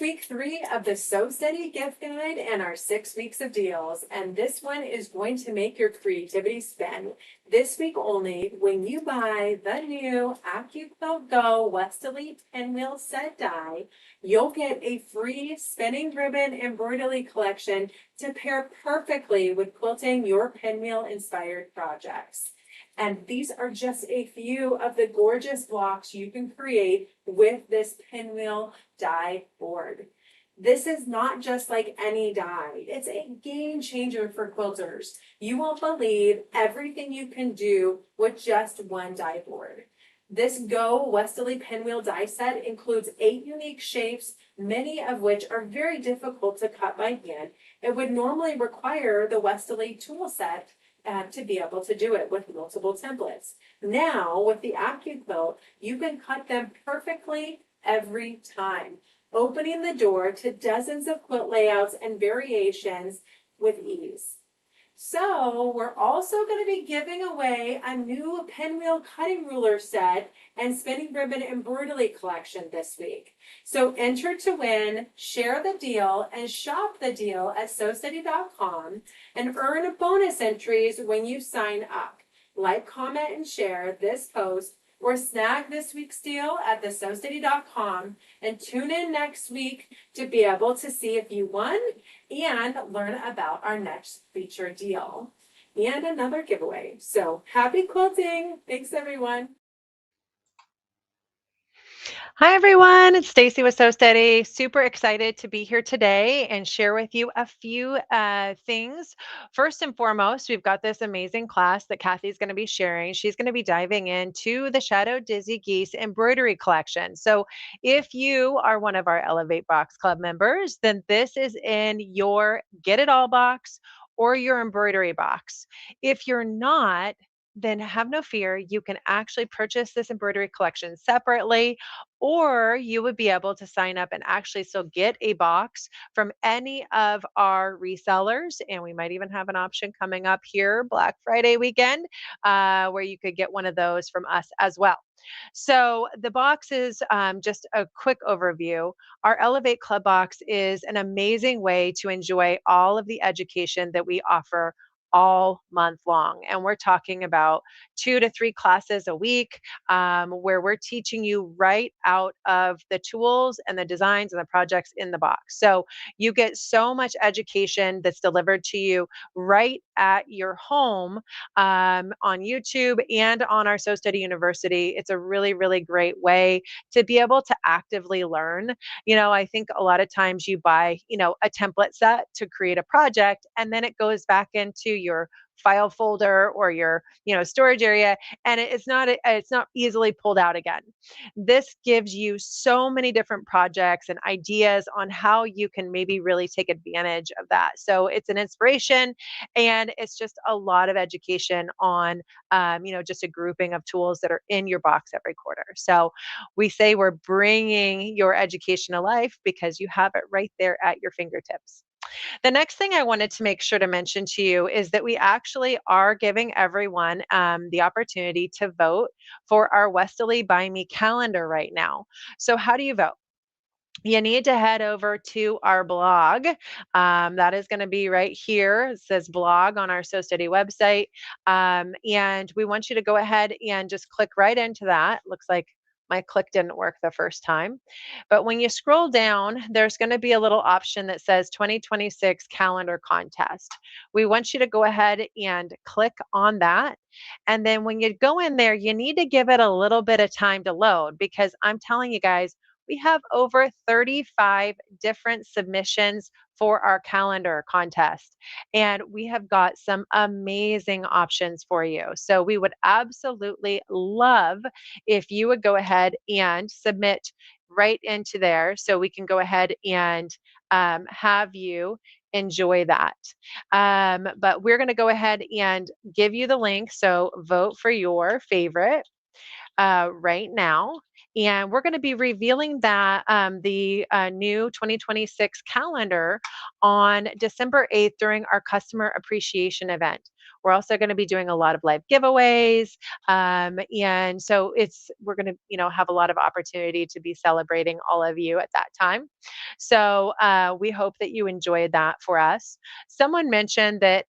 week 3 of the Sew Steady gift guide and our 6 weeks of deals. And this one is going to make your creativity spin. This week only, when you buy the new AccuQuilt Go Westerly Pinwheel Set Die, you'll get a free spinning ribbon embroidery collection to pair perfectly with quilting your pinwheel inspired projects. And these are just a few of the gorgeous blocks you can create with this pinwheel die board. This is not just like any die. It's a game changer for quilters. You won't believe everything you can do with just one die board. This Go Westerly Pinwheel die set includes 8 unique shapes, many of which are very difficult to cut by hand. It would normally require the Westerly tool set to be able to do it with multiple templates. Now, with the AccuQuilt, you can cut them perfectly every time, opening the door to dozens of quilt layouts and variations with ease. So we're also going to be giving away a new pinwheel cutting ruler set and spinning ribbon embroidery collection this week. So enter to win, share the deal, and shop the deal at sewsteady.com and earn bonus entries when you sign up. Like, comment, and share this post or snag this week's deal at thesewsteady.com and tune in next week to be able to see if you won and learn about our next feature deal and another giveaway. So happy quilting. Thanks, everyone. Hi, everyone. It's Stacy with Sew Steady. Super excited to be here today and share with you a few things. First and foremost, we've got this amazing class that Kathy's going to be sharing. She's going to be diving into the Shadow Dizzy Geese embroidery collection. So if you are one of our Elevate Box Club members, then this is in your Get It All box or your embroidery box. If you're not, then have no fear. You can actually purchase this embroidery collection separately, or you would be able to sign up and actually still get a box from any of our resellers. And we might even have an option coming up here Black Friday weekend where you could get one of those from us as well. So the box is just a quick overview. Our Elevate Club box is an amazing way to enjoy all of the education that we offer all month long. And we're talking about 2 to 3 classes a week where we're teaching you right out of the tools and the designs and the projects in the box. So you get so much education that's delivered to you right at your home on YouTube and on our Sew Steady University. It's a really, really great way to be able to actively learn. I think a lot of times you buy, a template set to create a project, and then it goes back into your file folder or your storage area, and it's not easily pulled out again. This gives you so many different projects and ideas on how you can maybe really take advantage of that. So it's an inspiration, and it's just a lot of education on just a grouping of tools that are in your box every quarter. So we say we're bringing your education to life because you have it right there at your fingertips. The next thing I wanted to make sure to mention to you is that we actually are giving everyone the opportunity to vote for our Westerly Buy Me calendar right now. So how do you vote? You need to head over to our blog. That is going to be right here. It says blog on our Sew Steady website. And we want you to go ahead and just click right into that. Looks like my click didn't work the first time. But when you scroll down, there's going to be a little option that says 2026 calendar contest. We want you to go ahead and click on that. And then when you go in there, you need to give it a little bit of time to load, because I'm telling you guys, we have over 35 different submissions for our calendar contest. And we have got some amazing options for you. So we would absolutely love if you would go ahead and submit right into there so we can go ahead and have you enjoy that. But we're going to go ahead and give you the link. So vote for your favorite right now. And we're going to be revealing that the new 2026 calendar on December 8th during our customer appreciation event. We're also going to be doing a lot of live giveaways. And so we're going to, have a lot of opportunity to be celebrating all of you at that time. So we hope that you enjoyed that for us. Someone mentioned that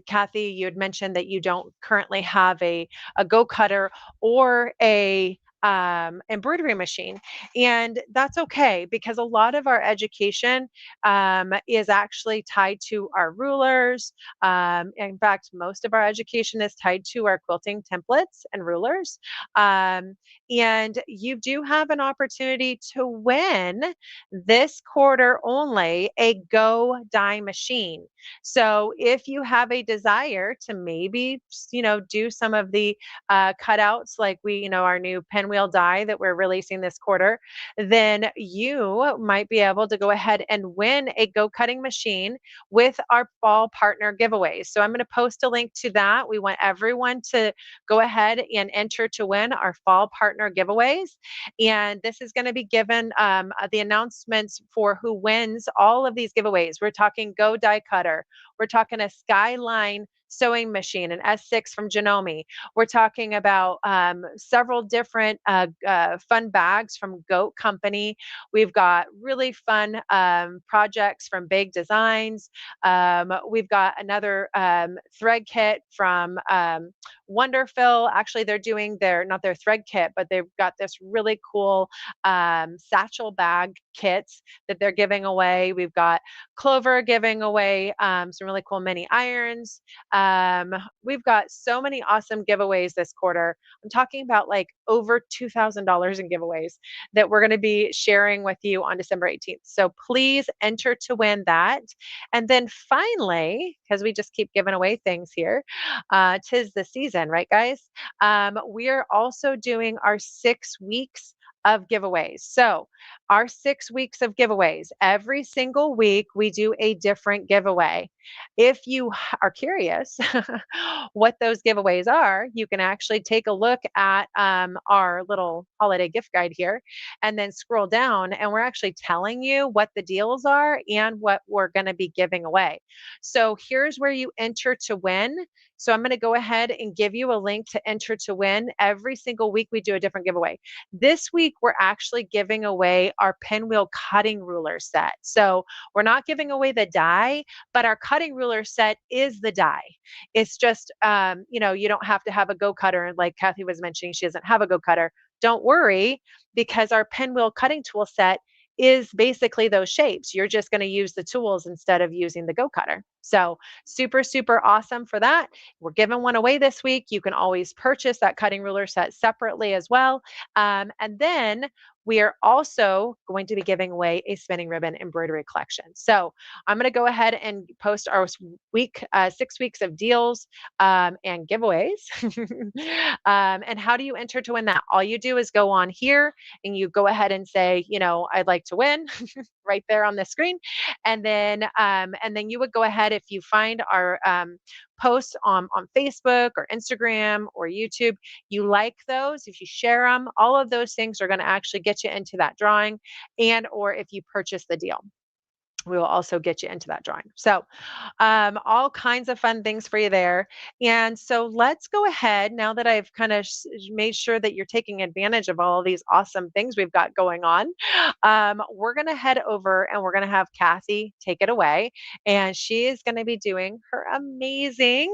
Kathy, you had mentioned that you don't currently have a go cutter or a embroidery machine, and that's okay because a lot of our education is actually tied to our rulers. In fact, most of our education is tied to our quilting templates and rulers. And you do have an opportunity to win this quarter only a Go Die machine. So if you have a desire to maybe, do some of the cutouts like our new pinwheel die that we're releasing this quarter, then you might be able to go ahead and win a Go Cutting machine with our fall partner giveaways. So I'm going to post a link to that. We want everyone to go ahead and enter to win our fall partner giveaways. And this is going to be given the announcements for who wins all of these giveaways. We're talking Go Die Cutter. We're talking a Skyline sewing machine, an S6 from Janome. We're talking about several different fun bags from Goat Company. We've got really fun projects from Big Designs. We've got another thread kit from Wonderfill. Actually, they're doing not their thread kit, but they've got this really cool satchel bag kits that they're giving away. We've got Clover giving away some really cool mini irons. We've got so many awesome giveaways this quarter. I'm talking about like over $2,000 in giveaways that we're going to be sharing with you on December 18th. So please enter to win that. And then finally, because we just keep giving away things here, 'tis the season, right, guys? We are also doing our 6 weeks of giveaways. So, our 6 weeks of giveaways, every single week we do a different giveaway. If you are curious what those giveaways are, you can actually take a look at our little holiday gift guide here and then scroll down, and we're actually telling you what the deals are and what we're going to be giving away. So, here's where you enter to win. So I'm going to go ahead and give you a link to enter to win. Every single week we do a different giveaway. This week we're actually giving away our pinwheel cutting ruler set. So we're not giving away the die, but our cutting ruler set is the die. It's just you don't have to have a go cutter. Like Kathy was mentioning, she doesn't have a go cutter. Don't worry, because our pinwheel cutting tool set is basically those shapes. You're just going to use the tools instead of using the go cutter. So super, super awesome for that. We're giving one away this week. You can always purchase that cutting ruler set separately as well. And then we are also going to be giving away a spinning ribbon embroidery collection. So I'm going to go ahead and post our 6 weeks of deals and giveaways. And how do you enter to win that? All you do is go on here and you go ahead and say, I'd like to win right there on the screen. And then you would go ahead if you find our posts on Facebook or Instagram or YouTube, you like those, if you share them, all of those things are going to actually get you into that drawing. And or if you purchase the deal, we will also get you into that drawing. So, all kinds of fun things for you there. And so, let's go ahead now that I've kind of made sure that you're taking advantage of all of these awesome things we've got going on. We're going to head over and we're going to have Kathy take it away. And she is going to be doing her amazing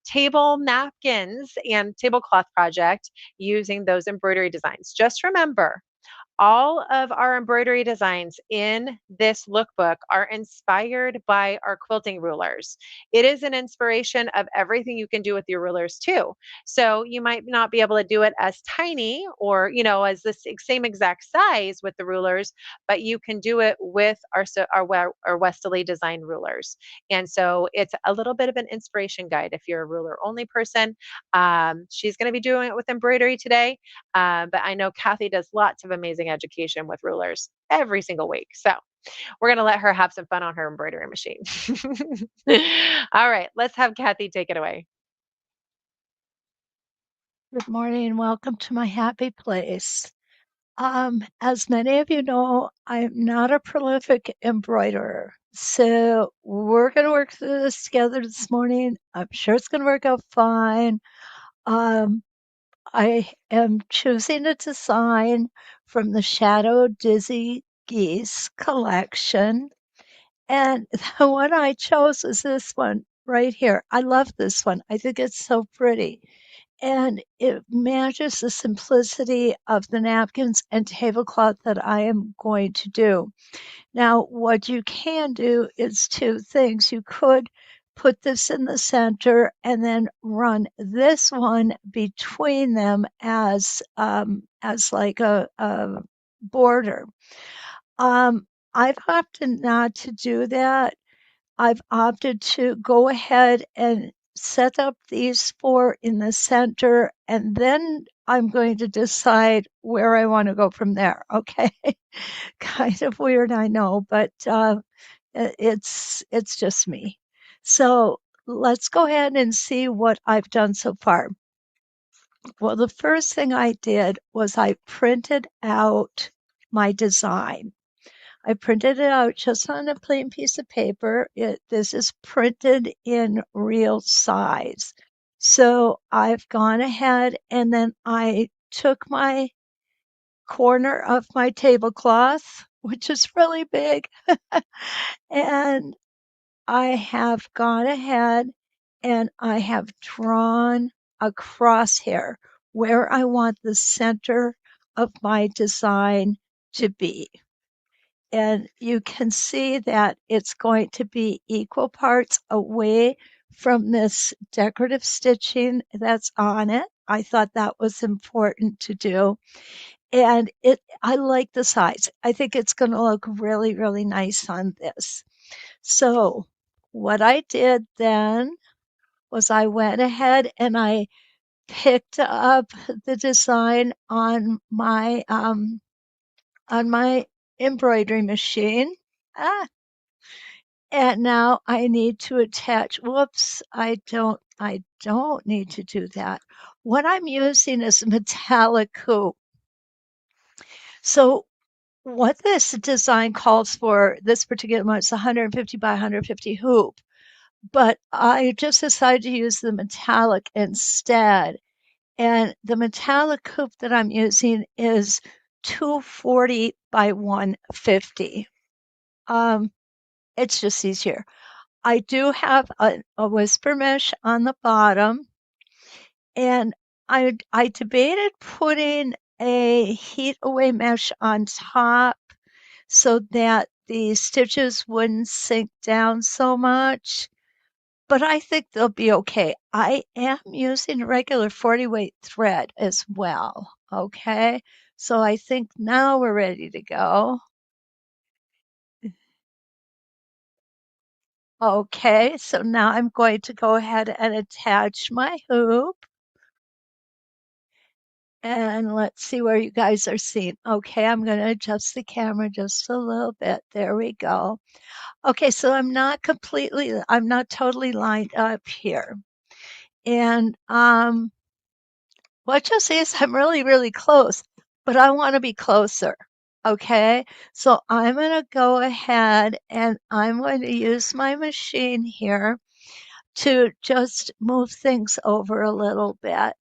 table napkins and tablecloth project using those embroidery designs. Just remember, all of our embroidery designs in this lookbook are inspired by our quilting rulers. It is an inspiration of everything you can do with your rulers too. So you might not be able to do it as tiny or, as the same exact size with the rulers, but you can do it with our Westerly design rulers. And so it's a little bit of an inspiration guide if you're a ruler only person. She's going to be doing it with embroidery today. But I know Kathy does lots of amazing education with rulers every single week. So we're going to let her have some fun on her embroidery machine. All right, let's have Kathy take it away. Good morning. Welcome to my happy place. As many of you know, I'm not a prolific embroiderer. So we're going to work through this together this morning. I'm sure it's going to work out fine. Um, I am choosing a design from the Shadow Dizzy Geese collection. And the one I chose is this one right here. I love this one. I think it's so pretty and it matches the simplicity of the napkins and tablecloth that I am going to do. Now, what you can do is two things. You could put this in the center and then run this one between them as like a border. I've opted not to do that. I've opted to go ahead and set up these four in the center, and then I'm going to decide where I want to go from there. Okay. Kind of weird, I know, but it's just me. So let's go ahead and see what I've done so far. Well, the first thing I did was I printed out my design. I printed it out just on a plain piece of paper. This is printed in real size. So I've gone ahead and then I took my corner of my tablecloth, which is really big, and I have gone ahead and I have drawn a crosshair where I want the center of my design to be. And you can see that it's going to be equal parts away from this decorative stitching that's on it. I thought that was important to do. And I like the size. I think it's going to look really, really nice on this. So what I did then was I went ahead and I picked up the design on my embroidery machine. Ah, and now I need to attach. Whoops, I don't need to do that. What I'm using is a metallic hoop. So what this design calls for, this particular one, it's 150 by 150 hoop, but I just decided to use the metallic instead. And the metallic hoop that I'm using is 240 by 150. It's just easier. I do have a whisper mesh on the bottom, and I debated putting a heat away mesh on top so that the stitches wouldn't sink down so much, but I think they'll be okay. I am using regular 40 weight thread as well. Okay. So I think now we're ready to go. Okay. So now I'm going to go ahead and attach my hoop. And let's see where you guys are seeing. Okay, I'm going to adjust the camera just a little bit. There we go. Okay, so I'm not totally lined up here. And what you'll see is I'm really, really close, but I want to be closer. Okay, so I'm going to go ahead and I'm going to use my machine here to just move things over a little bit.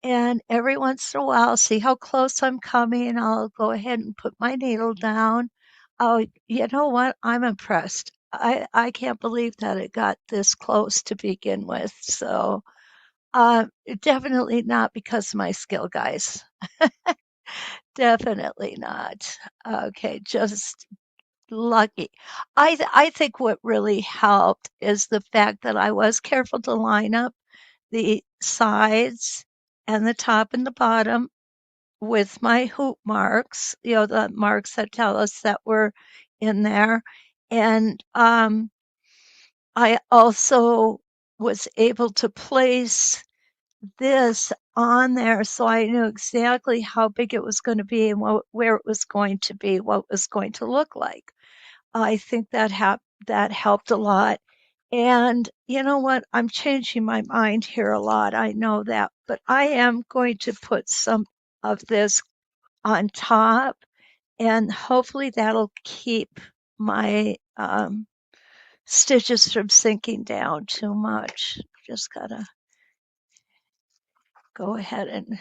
And every once in a while, see how close I'm coming. I'll go ahead and put my needle down. Oh, you know what? I'm impressed. I can't believe that it got this close to begin with. So, definitely not because of my skill, guys. Definitely not. Okay, just lucky. I think what really helped is the fact that I was careful to line up the sides and the top and the bottom with my hoop marks, the marks that tell us that we're in there. And I also was able to place this on there so I knew exactly how big it was going to be and where it was going to be, what it was going to look like. I think that helped a lot. And you know what? I'm changing my mind here a lot. I know that, but I am going to put some of this on top, and hopefully that'll keep my stitches from sinking down too much. Just gotta go ahead and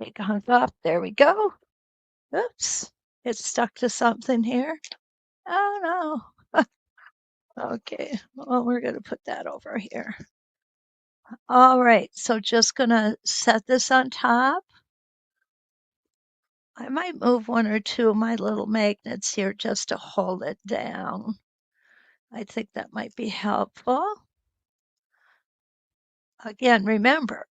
take a hunk up. There we go. Oops, it's stuck to something here. Oh no. Okay, well, we're going to put that over here. All right, so just going to set this on top. I might move one or two of my little magnets here just to hold it down. I think that might be helpful. Again, remember,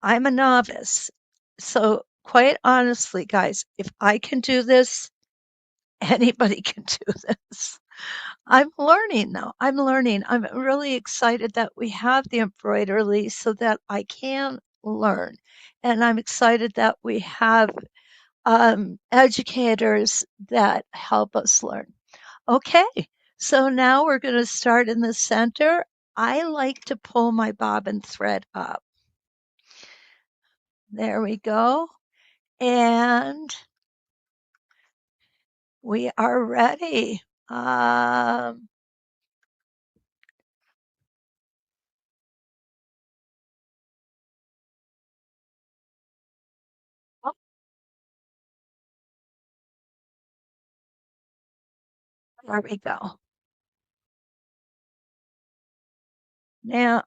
I'm a novice. So, quite honestly, guys, if I can do this, anybody can do this. I'm learning though. I'm learning. I'm really excited that we have the embroidery so that I can learn. And I'm excited that we have educators that help us learn. Okay, so now we're going to start in the center. I like to pull my bobbin thread up. There we go. And we are ready. Oh, there we go. Now,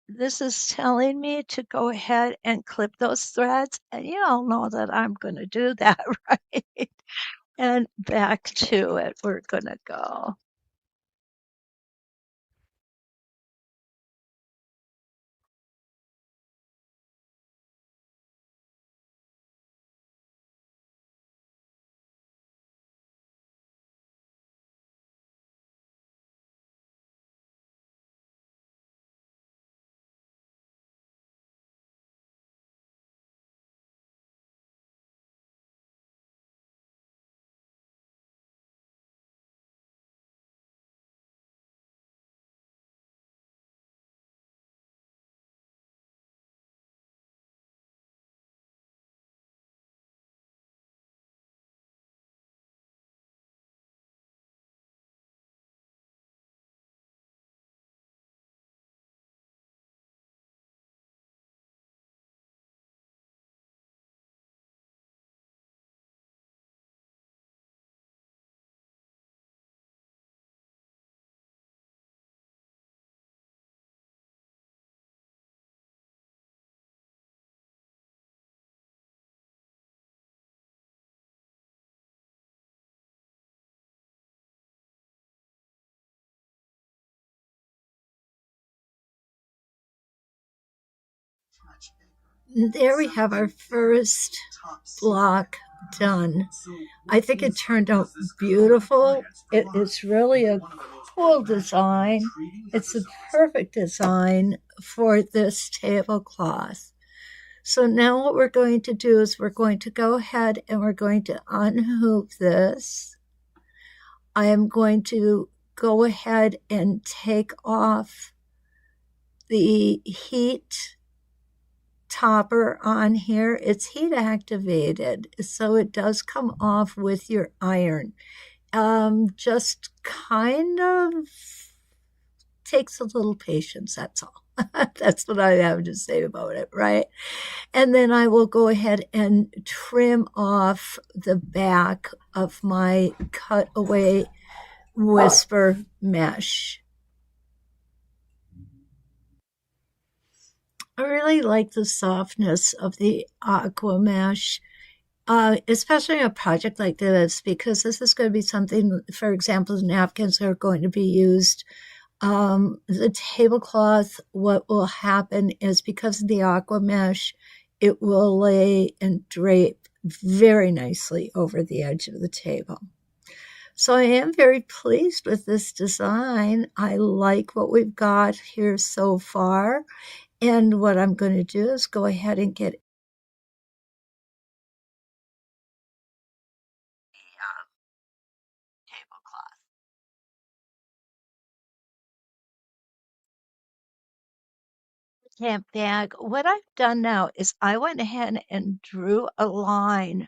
this is telling me to go ahead and clip those threads, and you all know that I'm going to do that, right? And back to it, we're going to go. There we have our first block done. I think it turned out beautiful. It is really a cool design. It's a perfect design for this tablecloth. So now what we're going to do is we're going to go ahead and we're going to unhoop this. I am going to go ahead and take off the heat topper on here. It's heat activated, so it does come off with your iron. Just kind of takes a little patience, that's all. That's what I have to say about it, right? And then I will go ahead and trim off the back of my cutaway whisper mesh. I really like the softness of the aqua mesh, especially a project like this, because this is going to be something, for example, the napkins are going to be used. The tablecloth, what will happen is because of the aqua mesh, it will lay and drape very nicely over the edge of the table. So I am very pleased with this design. I like what we've got here so far. And what I'm going to do is go ahead and get tablecloth. camp bag. What I've done now is I went ahead and drew a line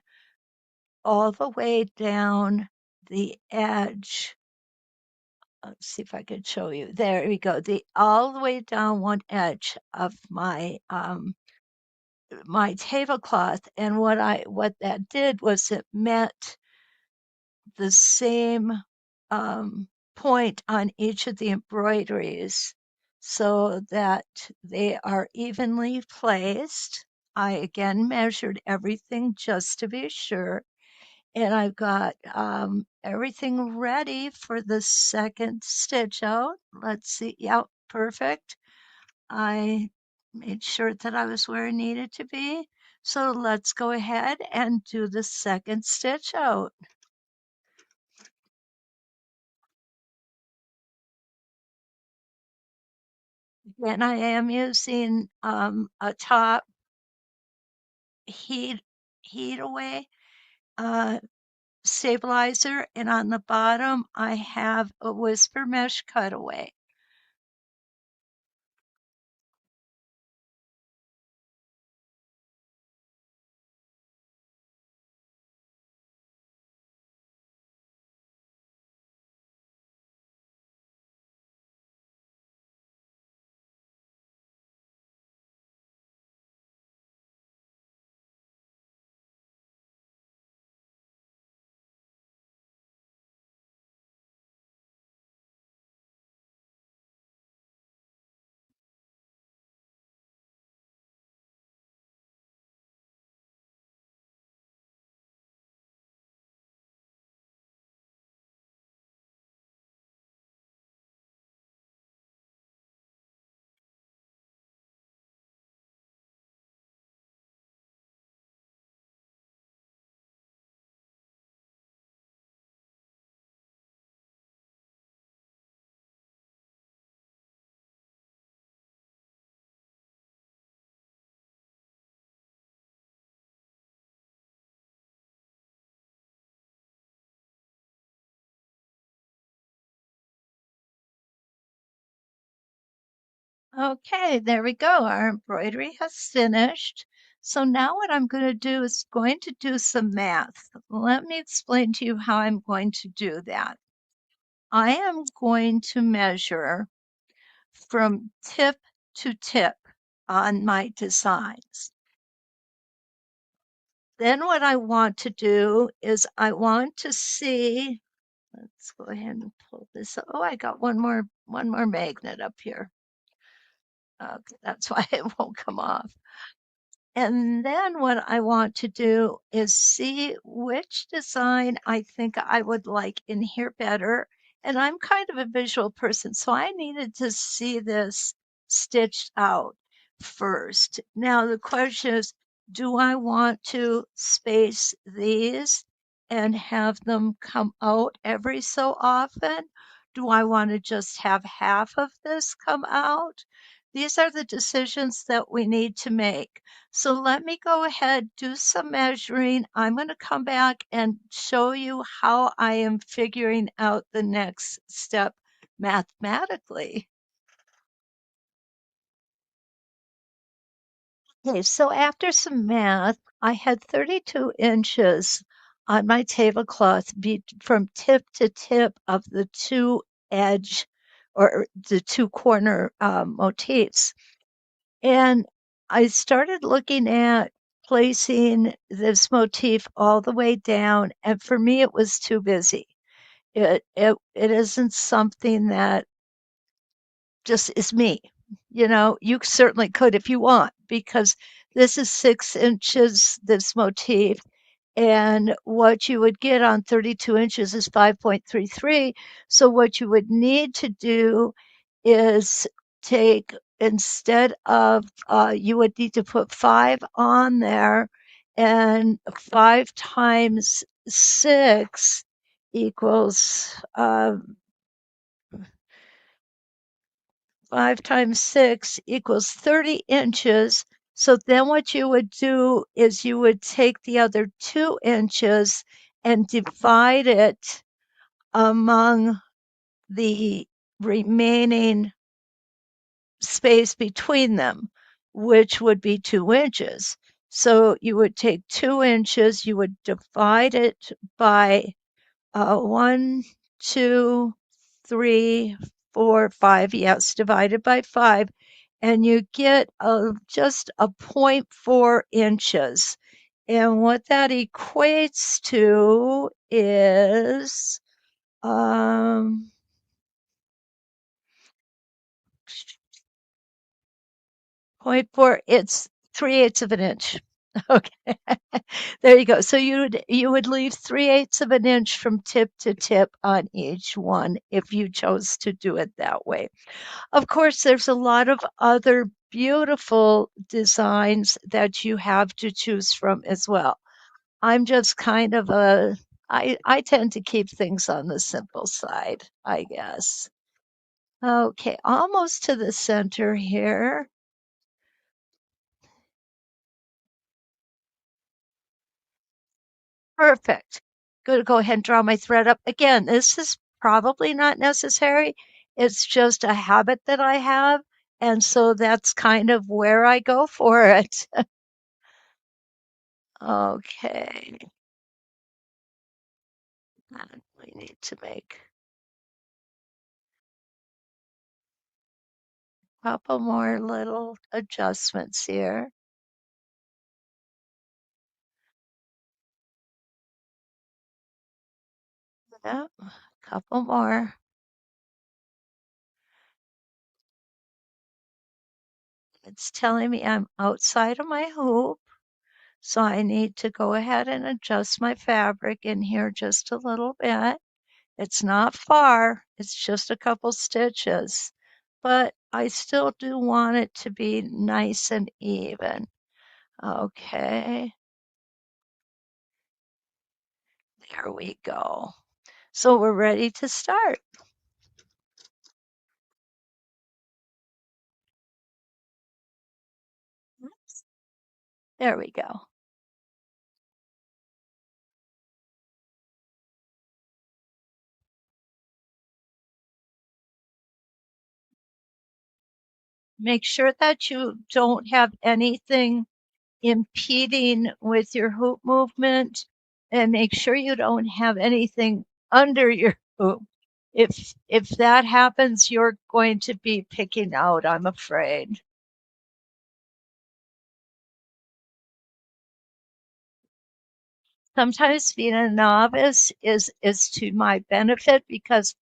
all the way down the edge. Let's see if I can show you. There we go. The all the way down one edge of my tablecloth, and what that did was it met the same point on each of the embroideries so that they are evenly placed. I again measured everything just to be sure, and I've got everything ready for the second stitch out. Let's see. Yep, perfect. I made sure that I was where I needed to be. So let's go ahead and do the second stitch out. And I am using a top heat away uh, stabilizer, and on the bottom I have a whisper mesh cutaway. Okay, there we go. Our embroidery has finished. So now what I'm going to do is going to do some math. Let me explain to you how I'm going to do that. I am going to measure from tip to tip on my designs. Then what I want to do is I want to see, let's go ahead and pull this. Oh, I got one more magnet up here. Okay, that's why it won't come off. And then what I want to do is see which design I think I would like in here better. And I'm kind of a visual person, so I needed to see this stitched out first. Now the question is, do I want to space these and have them come out every so often? Do I want to just have half of this come out? These are the decisions that we need to make. So let me go ahead, do some measuring. I'm going to come back and show you how I am figuring out the next step mathematically. Okay, so after some math, I had 32 inches on my tablecloth from tip to tip of the two edge or the two corner motifs. And I started looking at placing this motif all the way down, and for me, it was too busy. It isn't something that just is me. You know, you certainly could if you want, because this is 6 inches, this motif, and what you would get on 32 inches is 5.33. So what you would need to do is take, instead of, you would need to put 5 on there, and 5 times 6 equals, 5 times 6 equals 30 inches. So then what you would do is you would take the other 2 inches and divide it among the remaining space between them. which would be 2 inches. So you would take 2 inches, you would divide it by 1, 2, 3, 4, 5. Yes, divided by 5, and you get just a 0.4 inches. And what that equates to is um, 0.4. It's 3/8 of an inch. Okay, there you go. So you would leave 3/8 of an inch from tip to tip on each one if you chose to do it that way. Of course, there's a lot of other beautiful designs that you have to choose from as well. I'm just kind of I tend to keep things on the simple side, I guess. Okay, almost to the center here. Perfect. Gonna go ahead and draw my thread up. Again, this is probably not necessary. It's just a habit that I have, and so that's kind of where I go for it. Okay, and we need to make a couple more little adjustments here. Yeah, a couple more. It's telling me I'm outside of my hoop, so I need to go ahead and adjust my fabric in here just a little bit. It's not far, it's just a couple stitches, but I still do want it to be nice and even. Okay, there we go. So we're ready to start. There we go. Make sure that you don't have anything impeding with your hoop movement, and make sure you don't have anything under your hoop. If that happens, you're going to be picking out, I'm afraid. Sometimes being a novice is to my benefit because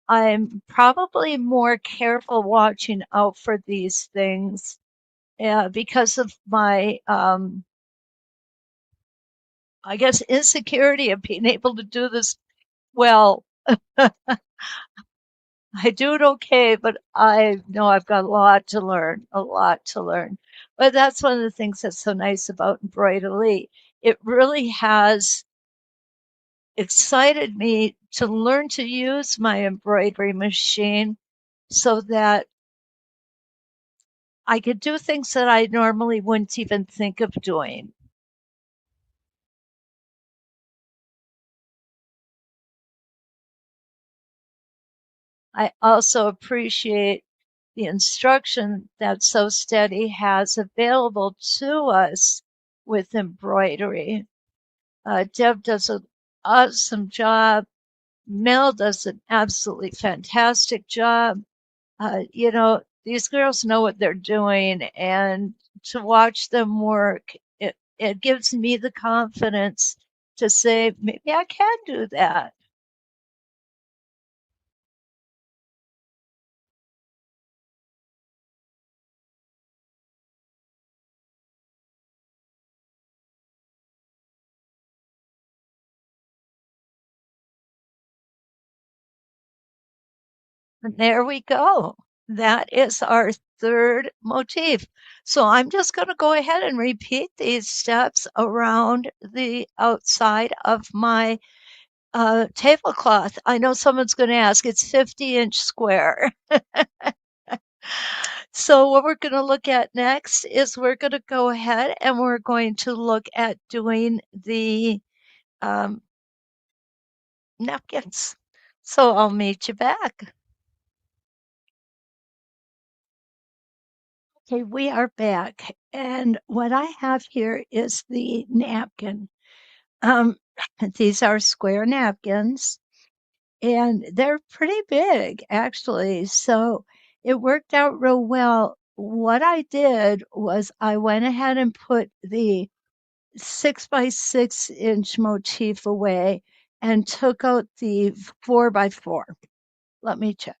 I'm probably more careful watching out for these things because of my I guess insecurity of being able to do this well. I do it okay, but I know I've got a lot to learn, a lot to learn. But that's one of the things that's so nice about embroidery. It really has excited me to learn to use my embroidery machine so that I could do things that I normally wouldn't even think of doing. I also appreciate the instruction that So Steady has available to us with embroidery. Deb does an awesome job. Mel does an absolutely fantastic job. These girls know what they're doing, and to watch them work, it gives me the confidence to say, maybe I can do that. And there we go. That is our third motif. So I'm just going to go ahead and repeat these steps around the outside of my tablecloth. I know someone's going to ask, it's 50-inch square. So what we're going to look at next is we're going to go ahead and we're going to look at doing the um, napkins. So I'll meet you back. Okay, we are back. And what I have here is the napkin. Um, these are square napkins, and they're pretty big, actually. So it worked out real well. What I did was I went ahead and put the 6 by 6 inch motif away and took out the 4 by 4. Let me check.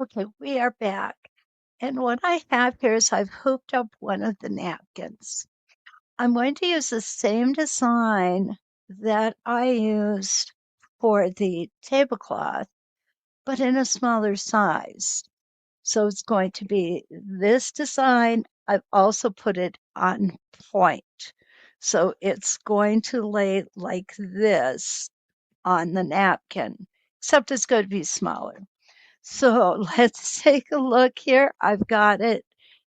Okay, we are back. And what I have here is I've hooped up one of the napkins. I'm going to use the same design that I used for the tablecloth, but in a smaller size. So it's going to be this design. I've also put it on point. So it's going to lay like this on the napkin, except it's going to be smaller. So let's take a look here. I've got it.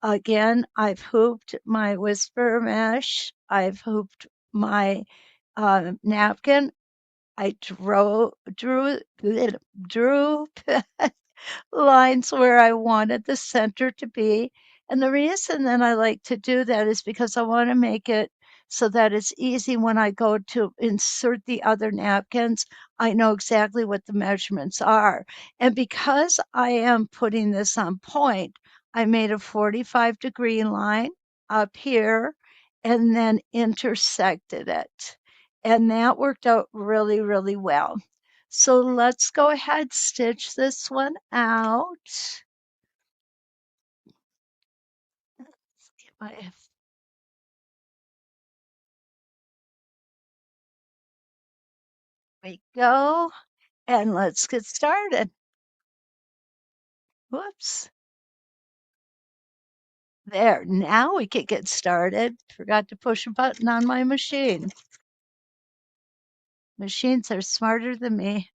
Again, I've hooped my whisper mesh. I've hooped my napkin. I drew lines where I wanted the center to be. And the reason that I like to do that is because I want to make it so that it's easy when I go to insert the other napkins. I know exactly what the measurements are. And because I am putting this on point, I made a 45-degree line up here and then intersected it. And that worked out really, really well. So let's go ahead, stitch this one out. There we go. And let's get started. Whoops. There, now we can get started. Forgot to push a button on my machine. Machines are smarter than me.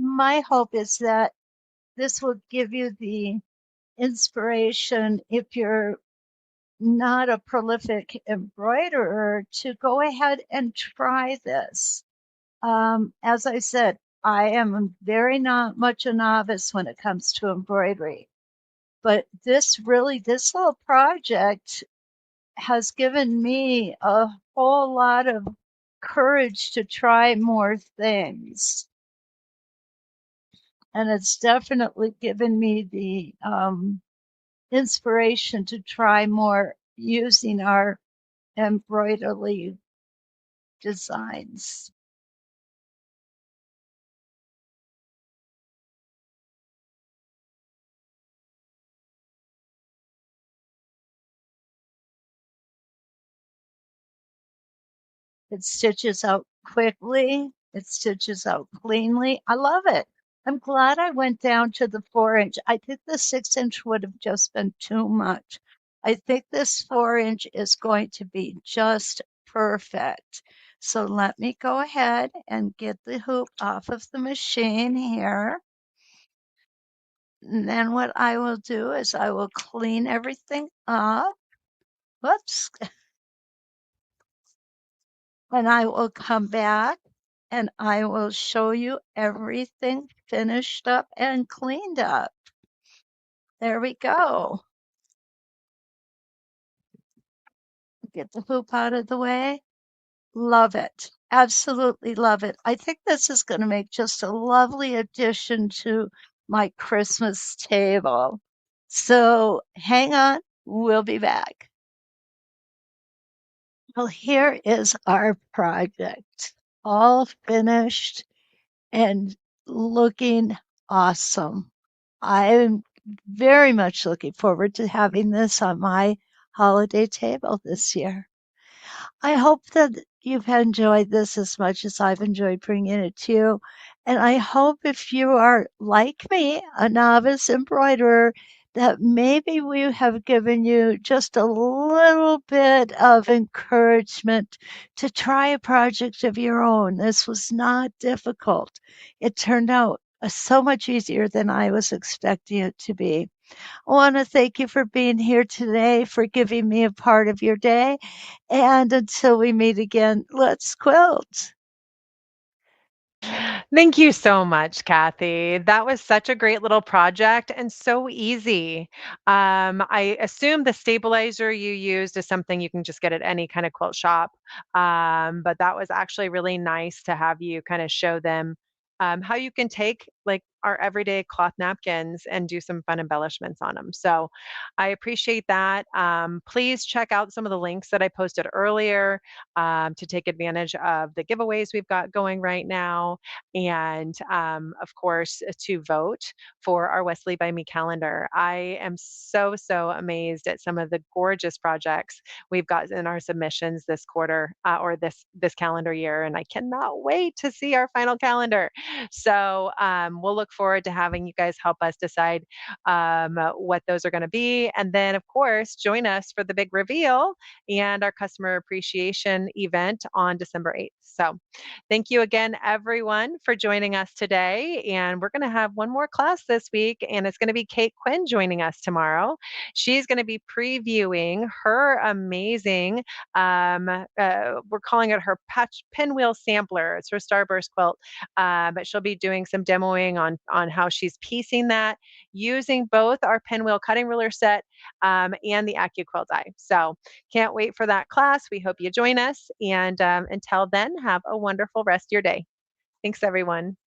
My hope is that this will give you the inspiration if you're not a prolific embroiderer to go ahead and try this. As I said, I am very not much a novice when it comes to embroidery, but this little project has given me a whole lot of courage to try more things. And it's definitely given me the inspiration to try more using our embroidery designs. It stitches out quickly. It stitches out cleanly. I love it. I'm glad I went down to the 4 inch. I think the 6 inch would have just been too much. I think this 4 inch is going to be just perfect. So let me go ahead and get the hoop off of the machine here. And then what I will do is I will clean everything up. Whoops. And I will come back and I will show you everything finished up and cleaned up. There we go. Get the hoop out of the way. Love it. Absolutely love it. I think this is going to make just a lovely addition to my Christmas table. So hang on, we'll be back. Well, here is our project, all finished and looking awesome. I'm very much looking forward to having this on my holiday table this year. I hope that you've enjoyed this as much as I've enjoyed bringing it to you. And I hope if you are like me, a novice embroiderer, that maybe we have given you just a little bit of encouragement to try a project of your own. This was not difficult. It turned out so much easier than I was expecting it to be. I want to thank you for being here today, for giving me a part of your day. And until we meet again, let's quilt. Thank you so much, Kathy. That was such a great little project and so easy. I assume the stabilizer you used is something you can just get at any kind of quilt shop. But that was actually really nice to have you kind of show them how you can take like our everyday cloth napkins and do some fun embellishments on them. So I appreciate that. Please check out some of the links that I posted earlier to take advantage of the giveaways we've got going right now. And of course, to vote for our Wesley by Me calendar. I am so, so amazed at some of the gorgeous projects we've got in our submissions this quarter or this calendar year. And I cannot wait to see our final calendar. So we'll look forward to having you guys help us decide what those are going to be. And then, of course, join us for the big reveal and our customer appreciation event on December 8th. So thank you again, everyone, for joining us today. And we're going to have one more class this week, and it's going to be Kate Quinn joining us tomorrow. She's going to be previewing her amazing, we're calling it her pinwheel sampler. It's her Starburst quilt, but she'll be doing some demoing on how she's piecing that using both our pinwheel cutting ruler set and the AccuQuilt die. So can't wait for that class. We hope you join us. And until then, have a wonderful rest of your day. Thanks, everyone.